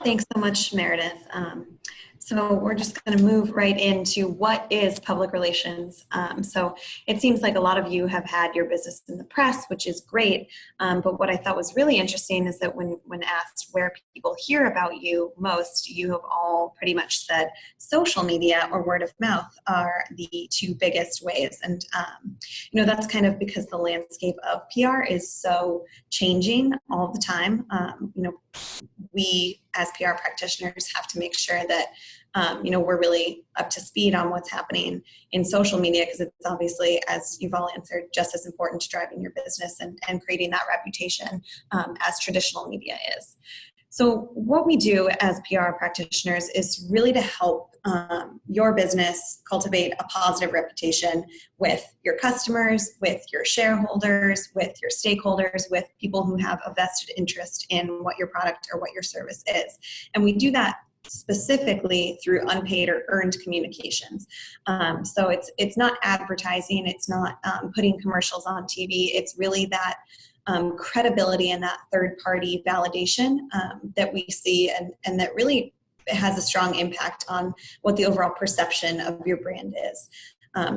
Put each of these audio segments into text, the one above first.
Thanks so much, Meredith. So we're just going to move right into what is public relations. So it seems like a lot of you have had your business in the press, which is great. But what I thought was really interesting is that when asked where people hear about you most, you have all pretty much said social media or word of mouth are the two biggest ways. And, that's kind of because the landscape of PR is so changing all the time. We as PR practitioners have to make sure that we're really up to speed on what's happening in social media, because it's obviously, as you've all answered, just as important to driving your business and creating that reputation as traditional media is. So what we do as PR practitioners is really to help your business cultivate a positive reputation with your customers, with your shareholders, with your stakeholders, with people who have a vested interest in what your product or what your service is. And we do that specifically through unpaid or earned communications. So it's not advertising, it's not putting commercials on TV, it's really that credibility and that third-party validation that we see and that really has a strong impact on what the overall perception of your brand is.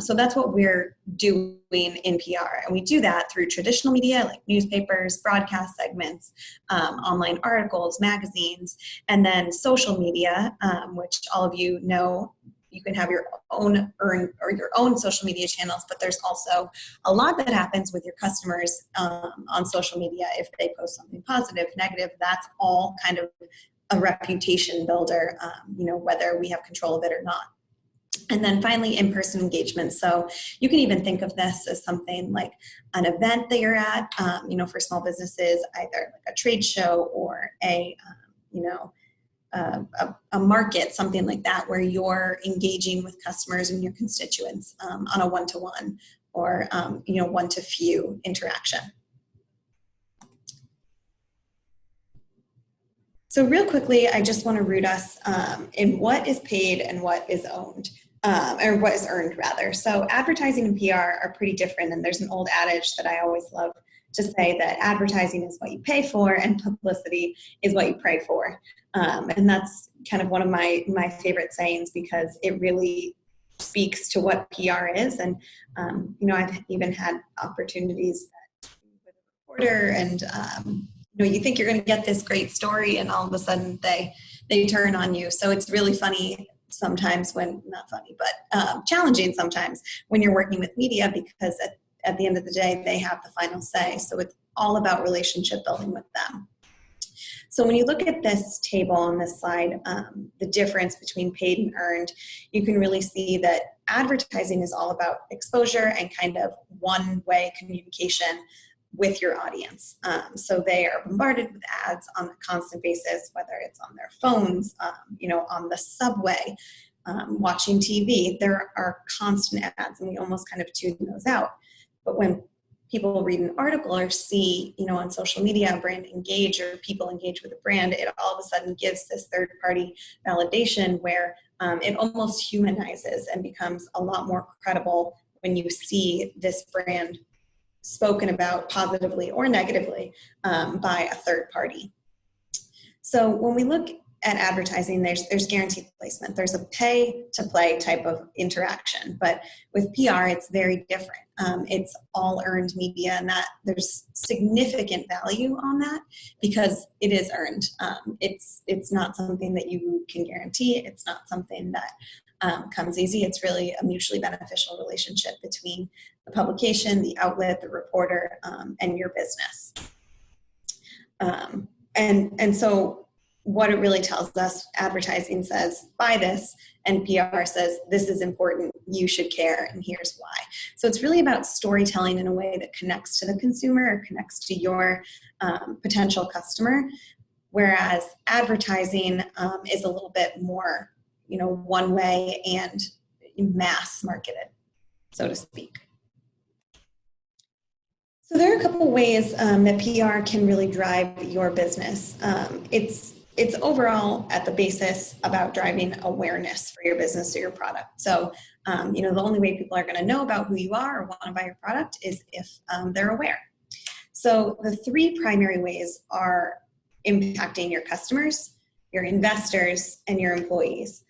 So that's what we're doing in PR. And we do that through traditional media like newspapers, broadcast segments, online articles, magazines, and then social media, which all of you know. You can have your own your own social media channels, but there's also a lot that happens with your customers on social media. If they post something positive, negative, that's all kind of a reputation builder, whether we have control of it or not. And then finally, in-person engagement. So you can even think of this as something like an event that you're at, for small businesses, either like a trade show or a market, something like that, where you're engaging with customers and your constituents on a one-to-one or one-to-few interaction. So real quickly, I just want to root us in what is paid and what is owned, or what is earned rather. So advertising and PR are pretty different, and there's an old adage that I always love to say that advertising is what you pay for and publicity is what you pray for. And that's kind of one of my favorite sayings, because it really speaks to what PR is. And, I've even had opportunities with a reporter and, you think you're going to get this great story and all of a sudden they turn on you. So it's really funny sometimes not funny, but challenging sometimes when you're working with media, because at the end of the day, they have the final say. So it's all about relationship building with them. So when you look at this table on this slide, the difference between paid and earned, you can really see that advertising is all about exposure and kind of one-way communication with your audience. So they are bombarded with ads on a constant basis, whether it's on their phones, on the subway, watching TV. There are constant ads, and we almost kind of tune those out. But when people read an article or see, on social media, a brand engage or people engage with a brand, it all of a sudden gives this third-party validation where it almost humanizes and becomes a lot more credible when you see this brand spoken about positively or negatively by a third party. So when we look at advertising, there's guaranteed placement. There's a pay-to-play type of interaction, but with PR, it's very different. It's all earned media, and that there's significant value on that because it is earned. It's not something that you can guarantee. It's not something that comes easy. It's really a mutually beneficial relationship between the publication, the outlet, the reporter, and your business. And so what it really tells us, advertising says, buy this, and PR says, this is important, you should care, and here's why. So it's really about storytelling in a way that connects to the consumer or connects to your potential customer, whereas advertising is a little bit more, one way and mass marketed, so to speak. So there are a couple ways that PR can really drive your business. It's overall at the basis about driving awareness for your business or your product. So, the only way people are going to know about who you are or want to buy your product is if they're aware. So the three primary ways are impacting your customers, your investors, and your employees.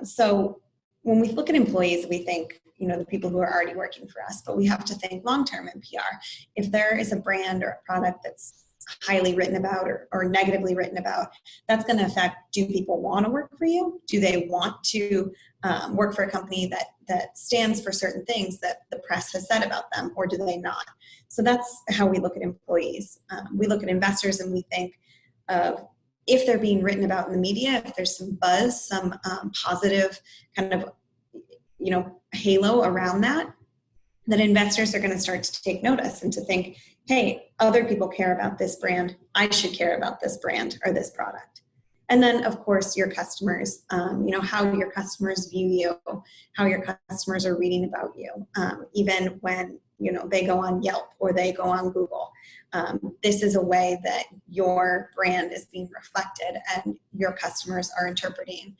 So when we look at employees, we think, the people who are already working for us, but we have to think long-term in PR. If there is a brand or a product that's highly written about or negatively written about, that's going to affect, do people want to work for you? Do they want to work for a company that stands for certain things that the press has said about them, or do they not? So that's how we look at employees. We look at investors and we think of, if they're being written about in the media, if there's some buzz, some positive kind of, halo around that, then investors are going to start to take notice and to think, hey, other people care about this brand. I should care about this brand or this product. And then, of course, your customers, how your customers view you, how your customers are reading about you, even when, they go on Yelp or they go on Google. This is a way that your brand is being reflected and your customers are interpreting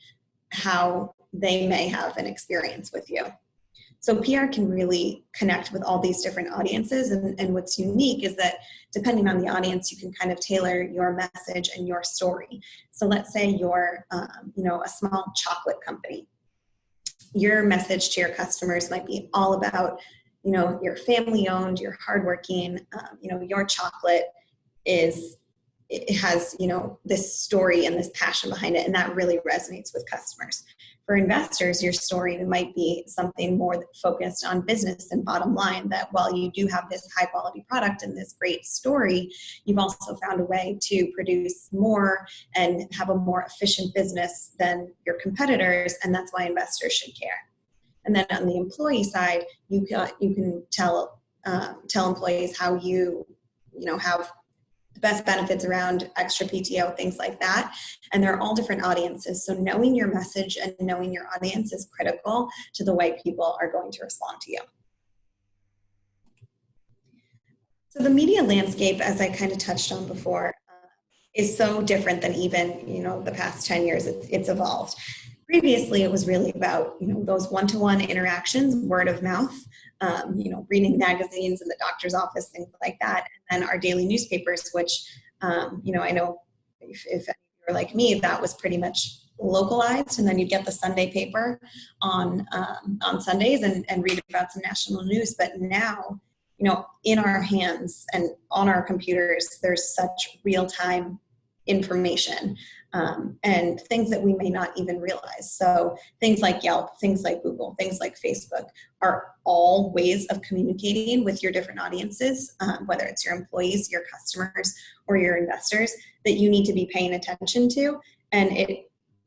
how they may have an experience with you. So PR can really connect with all these different audiences, and what's unique is that depending on the audience, you can kind of tailor your message and your story. So let's say you're, a small chocolate company. Your message to your customers might be all about, you're family owned, you're hardworking, your chocolate it has, this story and this passion behind it, and that really resonates with customers. For investors, your story might be something more focused on business and bottom line, that while you do have this high quality product and this great story, you've also found a way to produce more and have a more efficient business than your competitors, and that's why investors should care. And then on the employee side, you can tell employees how you have the best benefits around extra PTO, things like that. And they're all different audiences. So knowing your message and knowing your audience is critical to the way people are going to respond to you. So the media landscape, as I kind of touched on before, is so different than even, the past 10 years. It's evolved. Previously, it was really about, those one-to-one interactions, word of mouth, reading magazines in the doctor's office, things like that. And then our daily newspapers, which, I know if you're like me, that was pretty much localized. And then you'd get the Sunday paper on Sundays and read about some national news. But now, in our hands and on our computers, there's such real-time information and things that we may not even realize. So things like Yelp, things like Google, things like Facebook are all ways of communicating with your different audiences, whether it's your employees, your customers, or your investors, that you need to be paying attention to. And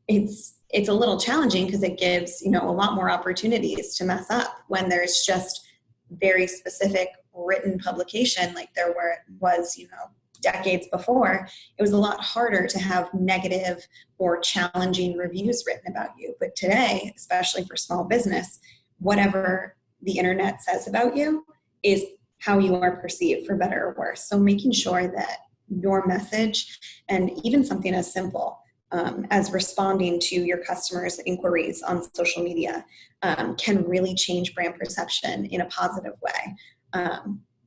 it's a little challenging because it gives, a lot more opportunities to mess up when there's just very specific written publication like there was, decades before. It was a lot harder to have negative or challenging reviews written about you. But today, especially for small business, whatever the internet says about you is how you are perceived, for better or worse. So making sure that your message, and even something as simple as responding to your customers' inquiries on social media, can really change brand perception in a positive way.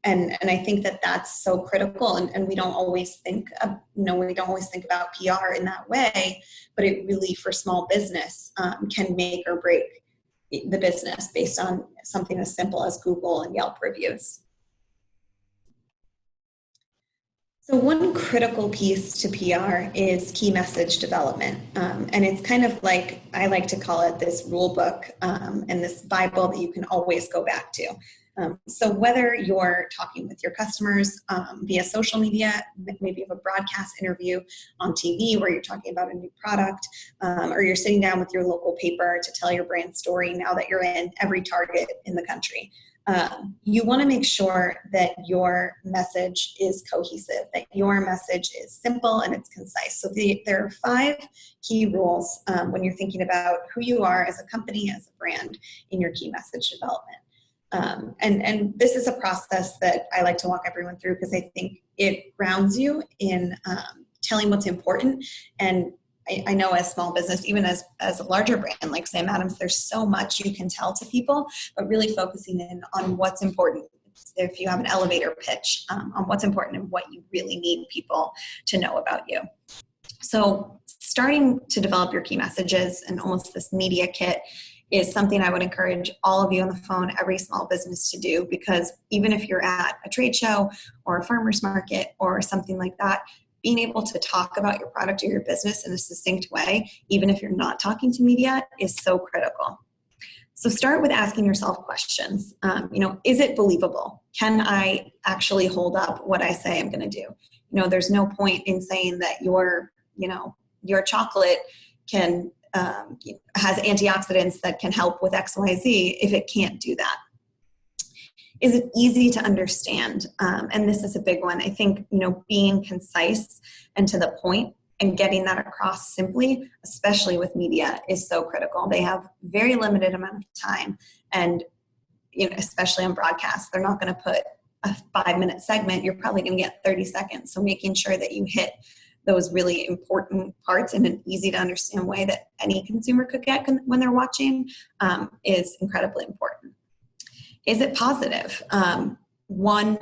And I think that that's so critical, and we don't always think of, we don't always think about PR in that way, but it really, for small business, can make or break the business based on something as simple as Google and Yelp reviews. So one critical piece to PR is key message development. And it's kind of like, I like to call it this rule book and this Bible that you can always go back to. So whether you're talking with your customers via social media, maybe you have a broadcast interview on TV where you're talking about a new product, or you're sitting down with your local paper to tell your brand story now that you're in every Target in the country. You want to make sure that your message is cohesive, that your message is simple and it's concise. So there are 5 key rules when you're thinking about who you are as a company, as a brand, in your key message development. And this is a process that I like to walk everyone through because I think it grounds you in telling what's important. And I know as small business, even as a larger brand like Sam Adams, there's so much you can tell to people, but really focusing in on what's important. If you have an elevator pitch, on what's important and what you really need people to know about you. So starting to develop your key messages and almost this media kit is something I would encourage all of you on the phone, every small business to do, because even if you're at a trade show or a farmer's market or something like that, being able to talk about your product or your business in a succinct way, even if you're not talking to media, is so critical. So start with asking yourself questions. Is it believable? Can I actually hold up what I say I'm going to do? There's no point in saying that your chocolate can has antioxidants that can help with XYZ if it can't do that. Is it easy to understand? And this is a big one. I think, being concise and to the point and getting that across simply, especially with media, is so critical. They have very limited amount of time, and especially on broadcast, they're not going to put a 5-minute segment. You're probably going to get 30 seconds. So making sure that you hit those really important parts in an easy to understand way that any consumer could get when they're watching is incredibly important. Is it positive? One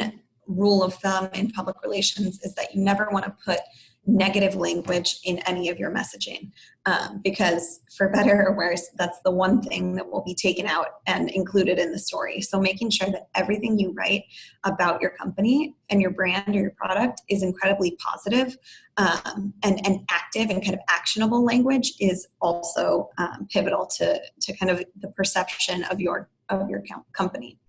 rule of thumb in public relations is that you never want to put negative language in any of your messaging, because for better or worse, that's the one thing that will be taken out and included in the story. So making sure that everything you write about your company and your brand or your product is incredibly positive and active and kind of actionable language is also pivotal to kind of the perception of your company.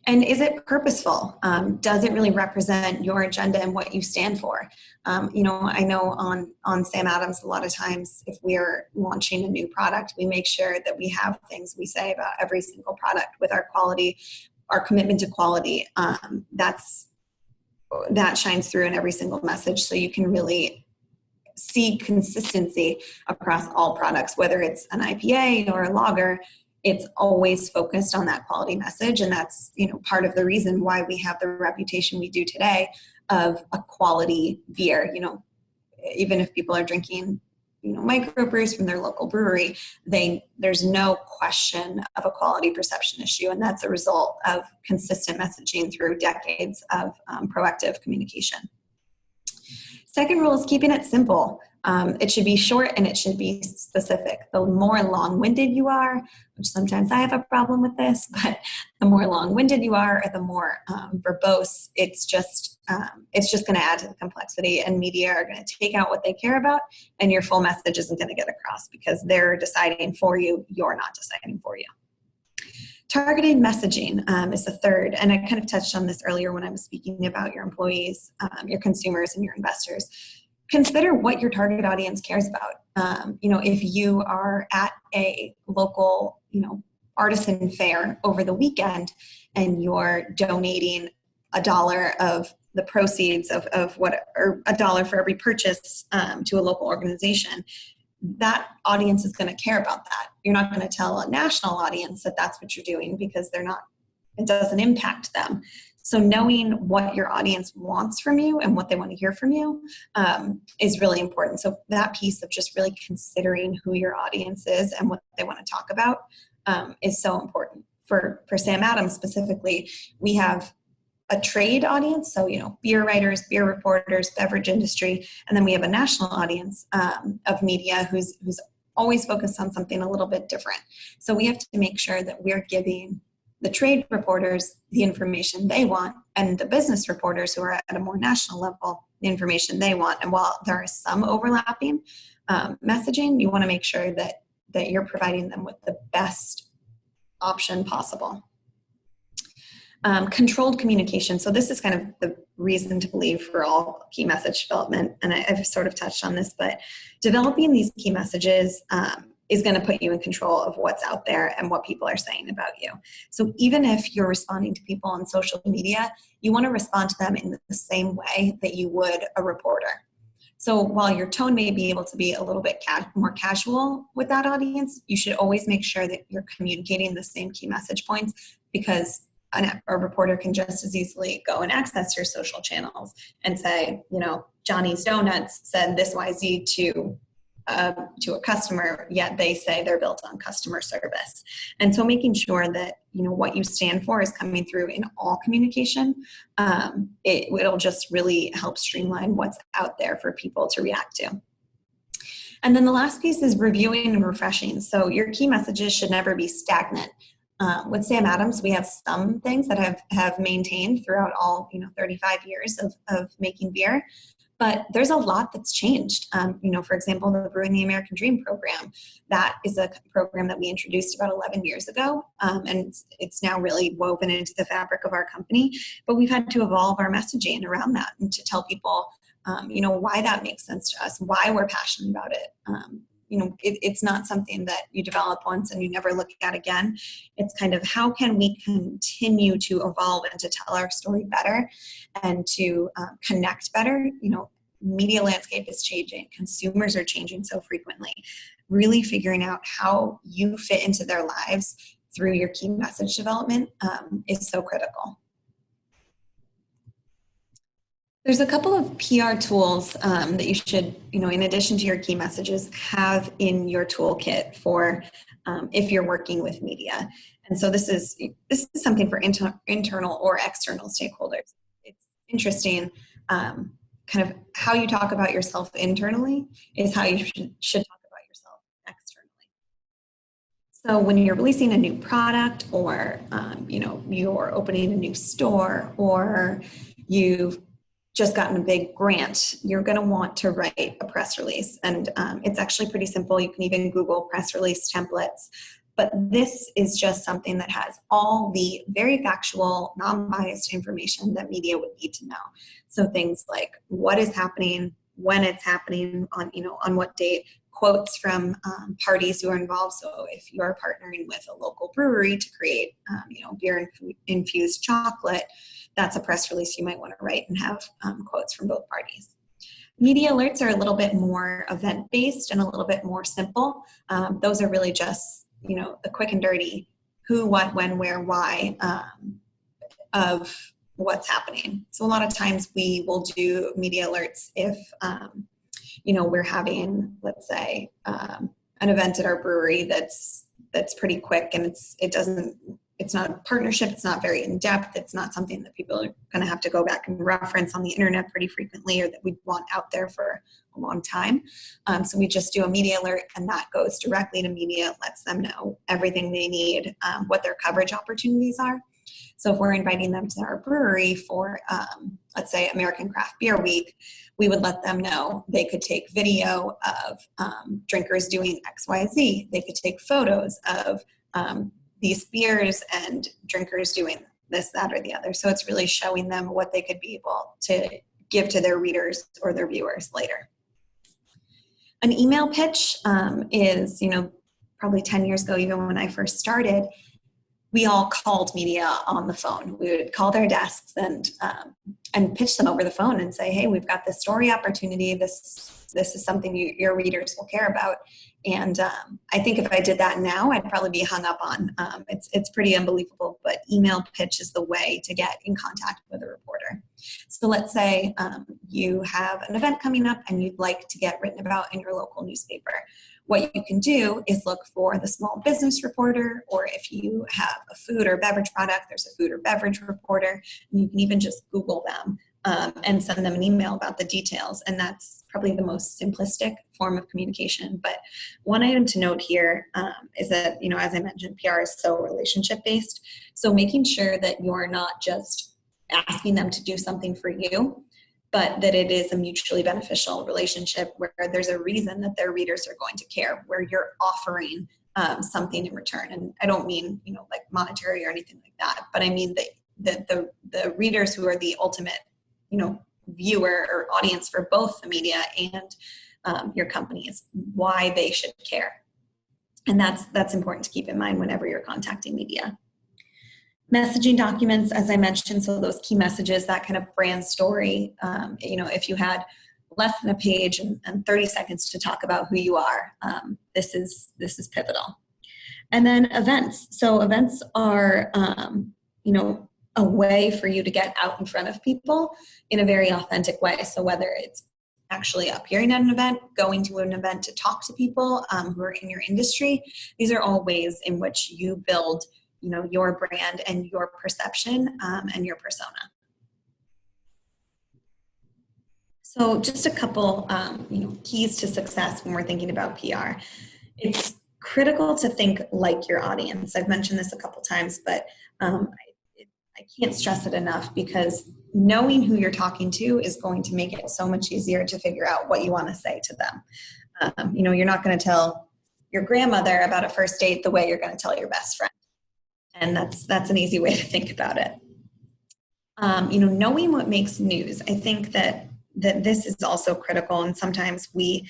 And is it purposeful? Does it really represent your agenda and what you stand for? I know on Sam Adams, a lot of times if we're launching a new product, we make sure that we have things we say about every single product with our quality, our commitment to quality. That shines through in every single message. So you can really see consistency across all products, whether it's an IPA or a lager. It's always focused on that quality message. And that's, part of the reason why we have the reputation we do today of a quality beer. Even if people are drinking, microbrews from their local brewery, there's no question of a quality perception issue. And that's a result of consistent messaging through decades of proactive communication. Second rule is keeping it simple. It should be short and it should be specific. The more long-winded you are, which sometimes I have a problem with this, but the more long-winded you are, or the more verbose, it's just going to add to the complexity, and media are going to take out what they care about, and your full message isn't going to get across because they're deciding for you. You're not deciding for you. Targeted messaging is the third, and I kind of touched on this earlier when I was speaking about your employees, your consumers, and your investors. Consider what your target audience cares about. If you are at a local, artisan fair over the weekend and you're donating $1 of the proceeds or $1 for every purchase to a local organization, that audience is going to care about that. You're not going to tell a national audience that that's what you're doing because it doesn't impact them. So knowing what your audience wants from you and what they want to hear from you is really important. So that piece of just really considering who your audience is and what they want to talk about is so important. For Sam Adams specifically, we have a trade audience, so beer writers, beer reporters, beverage industry, and then we have a national audience of media who's always focused on something a little bit different. So we have to make sure that we're giving the trade reporters the information they want, and the business reporters who are at a more national level, the information they want. And while there is some overlapping messaging, you want to make sure that you're providing them with the best option possible. Controlled communication. So this is kind of the reason to believe for all key message development. And I've sort of touched on this, but developing these key messages is going to put you in control of what's out there and what people are saying about you. So even if you're responding to people on social media, you want to respond to them in the same way that you would a reporter. So while your tone may be able to be a little bit more casual with that audience, you should always make sure that you're communicating the same key message points, because a reporter can just as easily go and access your social channels and say, Johnny's Donuts said this YZ to a customer, yet they say they're built on customer service. And so making sure that, what you stand for is coming through in all communication, it'll just really help streamline what's out there for people to react to. And then the last piece is reviewing and refreshing. So your key messages should never be stagnant. With Sam Adams, we have some things that have maintained throughout all 35 years of making beer, but there's a lot that's changed. For example, the Brewing the American Dream program, that is a program that we introduced about 11 years ago, and it's now really woven into the fabric of our company. But we've had to evolve our messaging around that and to tell people, why that makes sense to us, why we're passionate about it. It's not something that you develop once and you never look at again. It's kind of how can we continue to evolve and to tell our story better and to connect better. Media landscape is changing. Consumers are changing so frequently. Really figuring out how you fit into their lives through your key message development is so critical. There's a couple of PR tools that you should, in addition to your key messages, have in your toolkit for if you're working with media. And so this is something for internal or external stakeholders. It's interesting, kind of how you talk about yourself internally is how you should talk about yourself externally. So when you're releasing a new product, or you're opening a new store, or you've just gotten a big grant, you're going to want to write a press release. And it's actually pretty simple. You can even Google press release templates. But this is just something that has all the very factual, non-biased information that media would need to know. So things like what is happening, when it's happening, on what date, quotes from parties who are involved. So if you're partnering with a local brewery to create, beer-infused chocolate, that's a press release you might want to write and have quotes from both parties. Media alerts are a little bit more event-based and a little bit more simple. Those are really just, the quick and dirty who, what, when, where, why of what's happening. So a lot of times we will do media alerts if, we're having, let's say, an event at our brewery that's pretty quick, and it's not a partnership, it's not very in-depth, it's not something that people are going to have to go back and reference on the internet pretty frequently, or that we want out there for a long time. So we just do a media alert, and that goes directly to media, lets them know everything they need, what their coverage opportunities are. So if we're inviting them to our brewery for, let's say, American Craft Beer Week, we would let them know they could take video of drinkers doing XYZ. They could take photos of these beers and drinkers doing this, that, or the other. So it's really showing them what they could be able to give to their readers or their viewers later. An email pitch is, probably 10 years ago, even when I first started, we all called media on the phone. We would call their desks and pitch them over the phone and say, hey, we've got this story opportunity. This is something your readers will care about. And I think if I did that now, I'd probably be hung up on. It's pretty unbelievable, but email pitch is the way to get in contact with a reporter. So let's say you have an event coming up and you'd like to get written about in your local newspaper. What you can do is look for the small business reporter, or if you have a food or beverage product, there's a food or beverage reporter. And you can even just Google them and send them an email about the details. And that's probably the most simplistic form of communication. But one item to note here is that, as I mentioned, PR is so relationship-based. So making sure that you're not just asking them to do something for you, but that it is a mutually beneficial relationship where there's a reason that their readers are going to care, where you're offering something in return. And I don't mean, like monetary or anything like that, but I mean that the readers who are the ultimate, viewer or audience for both the media and your company is why they should care. And that's important to keep in mind whenever you're contacting media. Messaging documents, as I mentioned, so those key messages, that kind of brand story, if you had less than a page and 30 seconds to talk about who you are, this is pivotal. And then events. So events are, a way for you to get out in front of people in a very authentic way. So whether it's actually appearing at an event, going to an event to talk to people who are in your industry, these are all ways in which you build your brand and your perception and your persona. So just a couple, keys to success when we're thinking about PR. It's critical to think like your audience. I've mentioned this a couple times, but I can't stress it enough, because knowing who you're talking to is going to make it so much easier to figure out what you want to say to them. You're not going to tell your grandmother about a first date the way you're going to tell your best friend. And that's an easy way to think about it. Knowing what makes news. I think that this is also critical, and sometimes we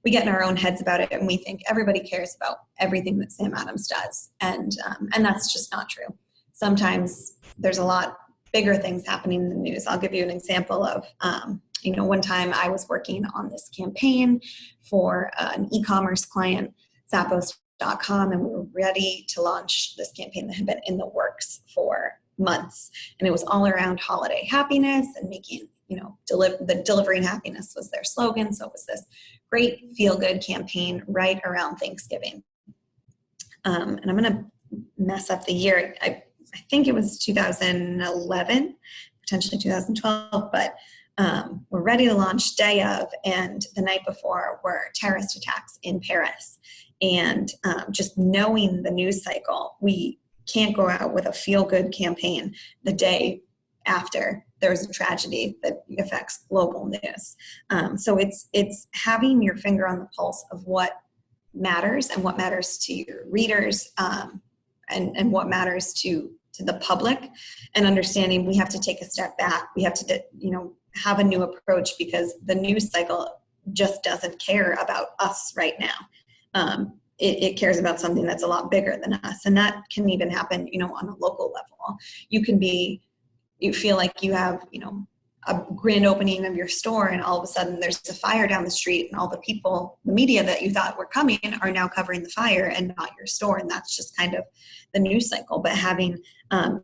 get in our own heads about it and we think everybody cares about everything that Sam Adams does, and that's just not true. Sometimes there's a lot bigger things happening in the news. I'll give you an example of one time I was working on this campaign for an e-commerce client, Zappos.com, and we were ready to launch this campaign that had been in the works for months, and it was all around holiday happiness and making delivering happiness was their slogan. So it was this great feel-good campaign right around Thanksgiving. And I'm going to mess up the year. I think it was 2011, potentially 2012, but we're ready to launch day of, and the night before were terrorist attacks in Paris. And just knowing the news cycle, we can't go out with a feel-good campaign the day after there's a tragedy that affects global news. So it's having your finger on the pulse of what matters and what matters to your readers, and what matters to the public, and understanding we have to take a step back. We have to, have a new approach, because the news cycle just doesn't care about us right now. It cares about something that's a lot bigger than us. And that can even happen, on a local level. You feel like you have, a grand opening of your store, and all of a sudden there's a fire down the street, and all the media that you thought were coming are now covering the fire and not your store. And that's just kind of the news cycle. But having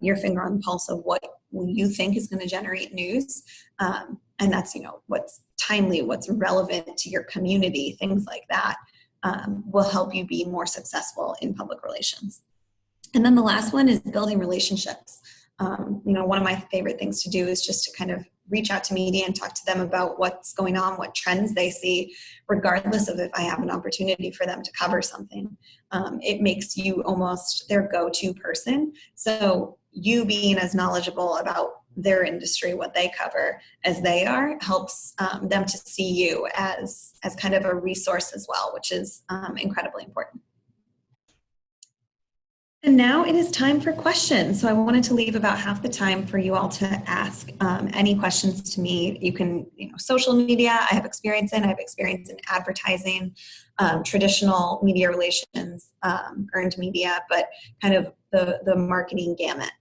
your finger on the pulse of what you think is going to generate news, and that's, what's timely, what's relevant to your community, things like that, will help you be more successful in public relations. And then the last one is building relationships. One of my favorite things to do is just to kind of reach out to media and talk to them about what's going on, what trends they see, regardless of if I have an opportunity for them to cover something. It makes you almost their go-to person. So you being as knowledgeable about their industry, what they cover, as they are, helps them to see you as kind of a resource as well, which is incredibly important. And now it is time for questions. So I wanted to leave about half the time for you all to ask any questions to me. You can, social media, I have experience in advertising, traditional media relations, earned media, but kind of the marketing gamut.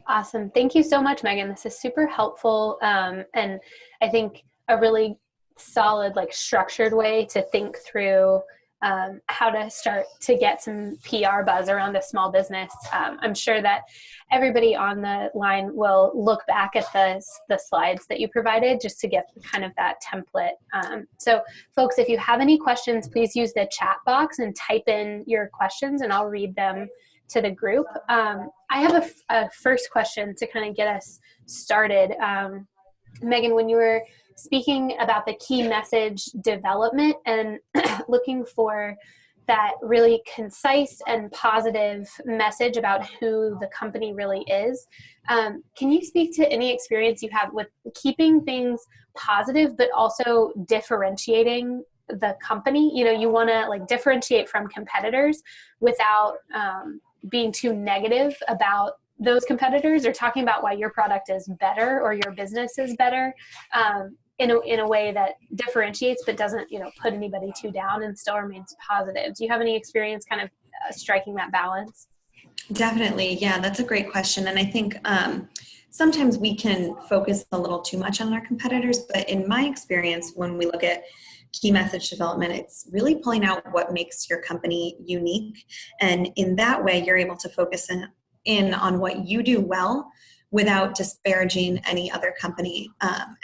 Awesome. Thank you so much, Megan. This is super helpful. And I think a really solid, structured way to think through how to start to get some PR buzz around a small business. I'm sure that everybody on the line will look back at the slides that you provided just to get kind of that template. So folks, if you have any questions, please use the chat box and type in your questions, and I'll read them to the group. I have a first question to kind of get us started. Megan, when you were speaking about the key message development and looking for that really concise and positive message about who the company really is, can you speak to any experience you have with keeping things positive but also differentiating the company? You want to differentiate from competitors without being too negative about those competitors, or talking about why your product is better or your business is better, in a way that differentiates but doesn't, put anybody too down and still remains positive. Do you have any experience kind of striking that balance? Definitely. Yeah, that's a great question. And I think sometimes we can focus a little too much on our competitors, but in my experience, when we look at key message development, it's really pulling out what makes your company unique. And in that way, you're able to focus in on what you do well without disparaging any other company.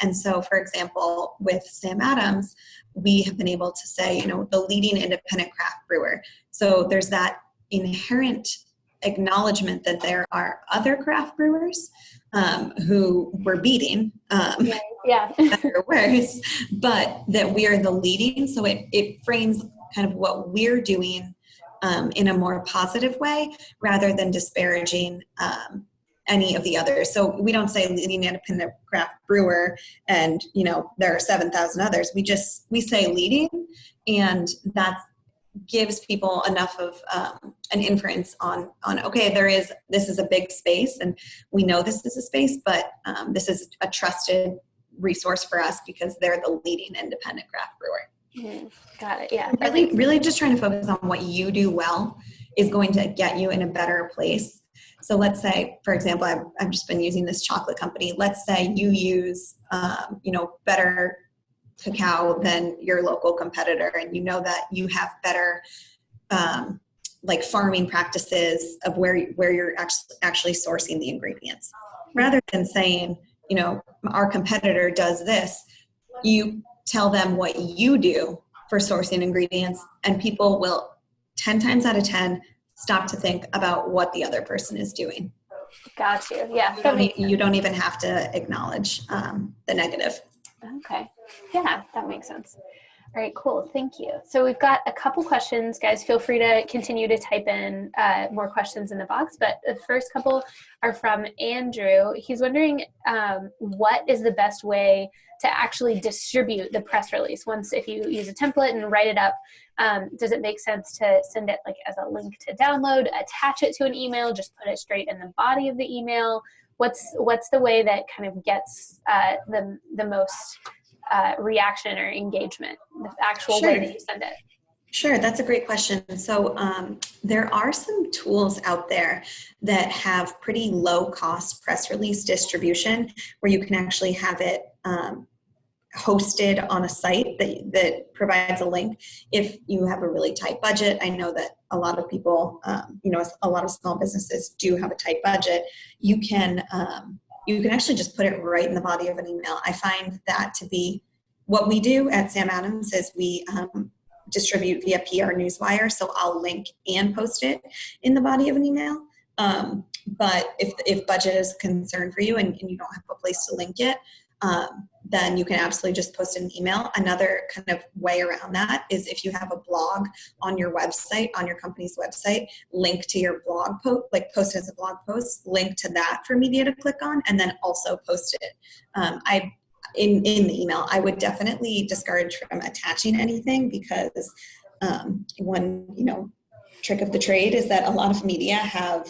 And so, for example, with Sam Adams, we have been able to say, the leading independent craft brewer. So there's that inherent acknowledgement that there are other craft brewers who we're beating, yeah. better or worse, but that we are the leading. So it frames kind of what we're doing in a more positive way rather than disparaging any of the others. So we don't say leading independent craft brewer and, you know, there are 7,000 others. We say leading, and that gives people enough of an inference on okay, this is a big space, and we know this is a space, but this is a trusted resource for us because they're the leading independent craft brewer. Got it. Yeah. Really just trying to focus on what you do well is going to get you in a better place. So let's say, for example, I've just been using this chocolate company. Let's say you use, better cacao than your local competitor, and you know that you have better, like farming practices of where you're actually sourcing the ingredients. Rather than saying, you know, our competitor does this, you tell them what you do for sourcing ingredients, and people will 10 times out of 10 stop to think about what the other person is doing. Got you. Yeah. You don't even have to acknowledge the negative. Okay. Yeah, that makes sense. All right, cool. Thank you. So we've got a couple questions, guys. Feel free to continue to type in more questions in the box, but the first couple are from Andrew. He's wondering what is the best way to actually distribute the press release? If you use a template and write it up, does it make sense to send it like as a link to download, attach it to an email, just put it straight in the body of the email? What's the way that kind of gets the most reaction or engagement, the actual way that you send it? Sure, that's a great question. So there are some tools out there that have pretty low cost press release distribution where you can actually have it hosted on a site that provides a link. If you have a really tight budget, I know that a lot of people, a lot of small businesses do have a tight budget. You can actually just put it right in the body of an email. I find that to be what we do at Sam Adams is we distribute via PR Newswire. So I'll link and post it in the body of an email. But if budget is a concern for you and you don't have a place to link it, then you can absolutely just post an email. Another kind of way around that is if you have a blog on your website, on your company's website, link to your blog post, like post as a blog post, link to that for media to click on, and then also post it. In the email, I would definitely discourage from attaching anything because one, trick of the trade is that a lot of media have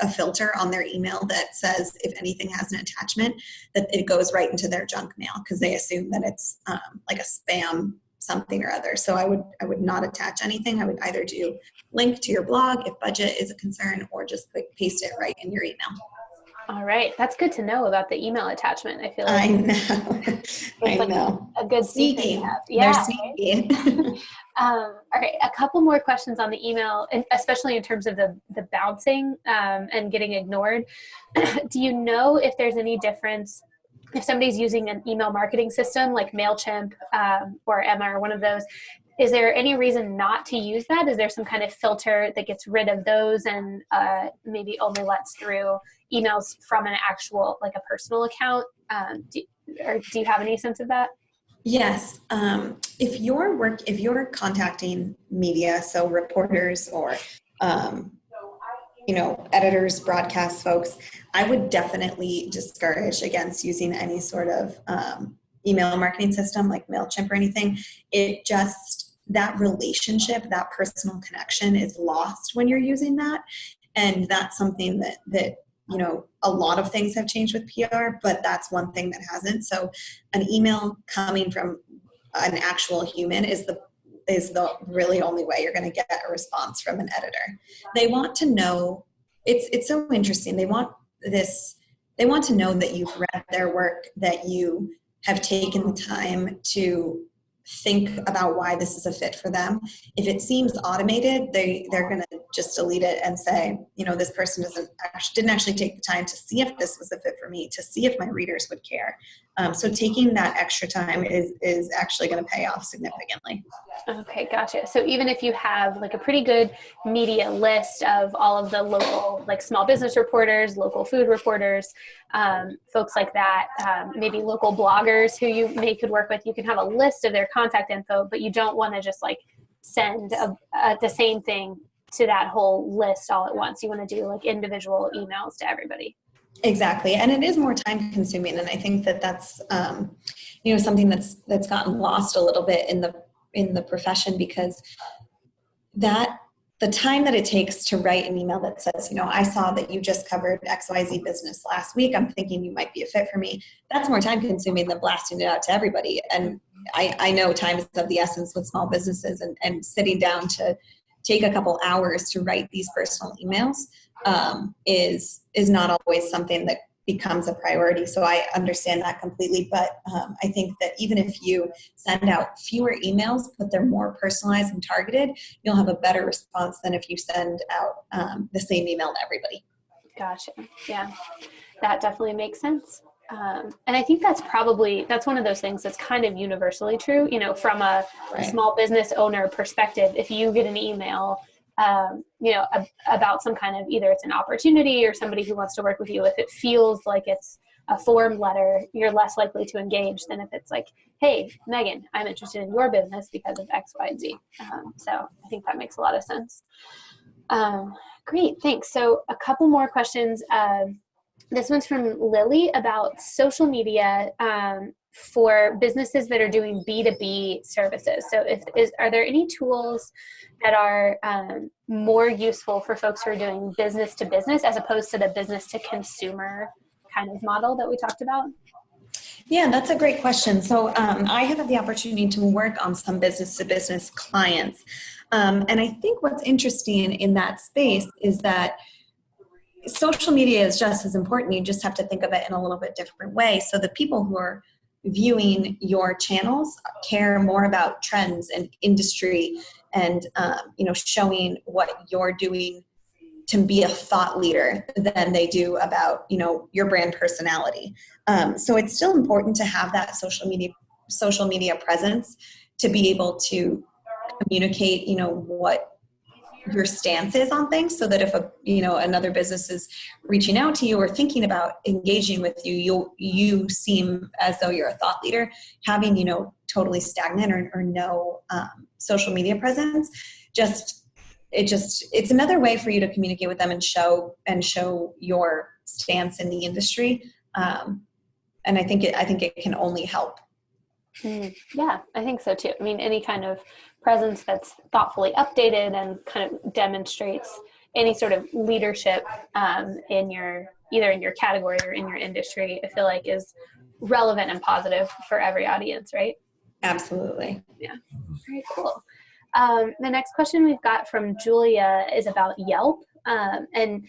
a filter on their email that says if anything has an attachment, that it goes right into their junk mail because they assume that it's like a spam something or other. So I would not attach anything. I would either do link to your blog if budget is a concern, or just paste it right in your email. All right. That's good to know about the email attachment. I feel like I know. I know. A good secret sneaky. you have. Yeah. They're sneaky. All right. A couple more questions on the email, and especially in terms of the bouncing and getting ignored. Do you know if there's any difference if somebody's using an email marketing system like MailChimp or Emma or one of those? Is there any reason not to use that? Is there some kind of filter that gets rid of those and maybe only lets through emails from an actual, like a personal account? Do you have any sense of that? Yes. If you're contacting media, so reporters or, editors, broadcast folks, I would definitely discourage against using any sort of email marketing system like MailChimp or anything. That relationship, that personal connection is lost when you're using that. And that's something that a lot of things have changed with PR, but that's one thing that hasn't. So an email coming from an actual human is the really only way you're going to get a response from an editor. They want to know, it's so interesting. They want to know that you've read their work, that you have taken the time to think about why this is a fit for them. If it seems automated, they're going to just delete it and say, this person didn't actually take the time to see if this was a fit for me, to see if my readers would care. So taking that extra time is actually going to pay off significantly. Okay, gotcha. So even if you have like a pretty good media list of all of the local, like small business reporters, local food reporters, folks like that, maybe local bloggers who you could work with, you can have a list of their contact info, but you don't want to just like send the same thing to that whole list all at once. You want to do like individual emails to everybody. Exactly. And it is more time consuming. And I think that's, something that's gotten lost a little bit in the profession, because the time that it takes to write an email that says, I saw that you just covered XYZ business last week, I'm thinking you might be a fit for me. That's more time consuming than blasting it out to everybody. And I know time is of the essence with small businesses, and sitting down to take a couple hours to write these personal emails is not always something that becomes a priority. So I understand that completely. But I think that even if you send out fewer emails, but they're more personalized and targeted, you'll have a better response than if you send out the same email to everybody. Gotcha. Yeah, that definitely makes sense. And I think that's one of those things that's kind of universally true, from a small business owner perspective. If you get an email, about some kind of, either it's an opportunity or somebody who wants to work with you, if it feels like it's a form letter, you're less likely to engage than if it's like, hey, Megan, I'm interested in your business because of X, Y, and Z. So I think that makes a lot of sense. Great, thanks. So a couple more questions. This one's from Lily about social media for businesses that are doing B2B services. So are there any tools that are more useful for folks who are doing business to business as opposed to the business to consumer kind of model that we talked about? Yeah, that's a great question. So I have had the opportunity to work on some business to business clients. And I think what's interesting in that space is that social media is just as important. You just have to think of it in a little bit different way. So the people who are viewing your channels care more about trends and industry and showing what you're doing to be a thought leader than they do about your brand personality. So it's still important to have that social media presence to be able to communicate what your stance is on things, so that if another business is reaching out to you or thinking about engaging with you, you seem as though you're a thought leader. Having totally stagnant or no social media presence, it's another way for you to communicate with them and show your stance in the industry. And I think it can only help. Yeah, I think so too. I mean, any kind of presence that's thoughtfully updated and kind of demonstrates any sort of leadership either in your category or in your industry, I feel like is relevant and positive for every audience, right? Absolutely. Yeah. Very cool. The next question we've got from Julia is about Yelp. And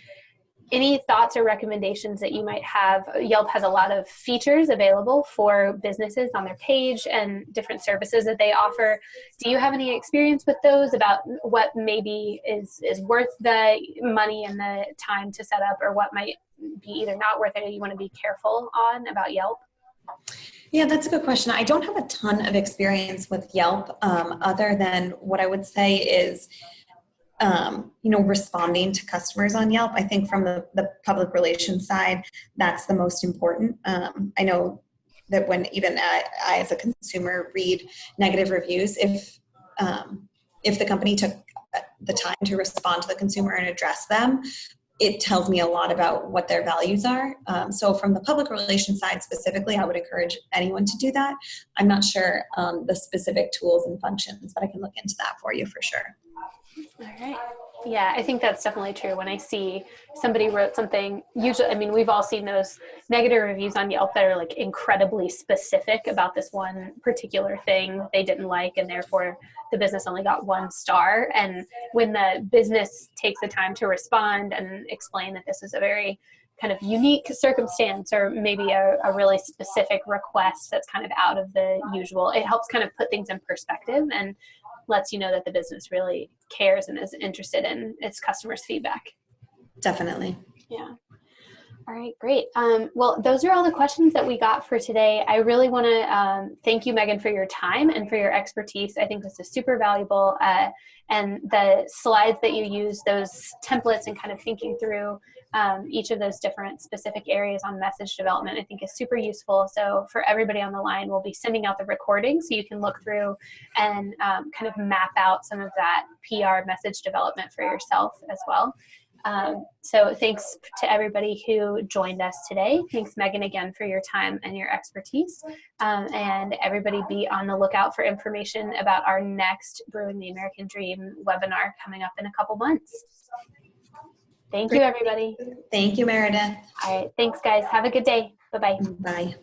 any thoughts or recommendations that you might have? Yelp has a lot of features available for businesses on their page and different services that they offer. Do you have any experience with those, about what maybe is worth the money and the time to set up, or what might be either not worth it or you want to be careful on about Yelp? Yeah, that's a good question. I don't have a ton of experience with Yelp, other than what I would say is responding to customers on Yelp. I think from the public relations side, that's the most important. I know that when even I as a consumer read negative reviews, if the company took the time to respond to the consumer and address them, it tells me a lot about what their values are. So from the public relations side specifically, I would encourage anyone to do that. I'm not sure the specific tools and functions, but I can look into that for you for sure. All right. Yeah, I think that's definitely true. When I see somebody wrote something, usually, I mean, we've all seen those negative reviews on Yelp that are like incredibly specific about this one particular thing they didn't like, and therefore the business only got 1 star. And when the business takes the time to respond and explain that this is a very kind of unique circumstance, or maybe a really specific request that's kind of out of the usual, it helps kind of put things in perspective. And lets you know that the business really cares and is interested in its customers' feedback. Definitely. Yeah. All right, great. Well, those are all the questions that we got for today. I really want to thank you, Megan, for your time and for your expertise. I think this is super valuable. And the slides that you use, those templates and kind of thinking through each of those different specific areas on message development, I think is super useful. So for everybody on the line, we'll be sending out the recording so you can look through and kind of map out some of that PR message development for yourself as well. So thanks to everybody who joined us today. Thanks, Megan, again for your time and your expertise. And everybody be on the lookout for information about our next Brewing the American Dream webinar coming up in a couple months. Thank you, everybody. Thank you, Meredith. All right. Thanks, guys. Have a good day. Bye-bye. Bye.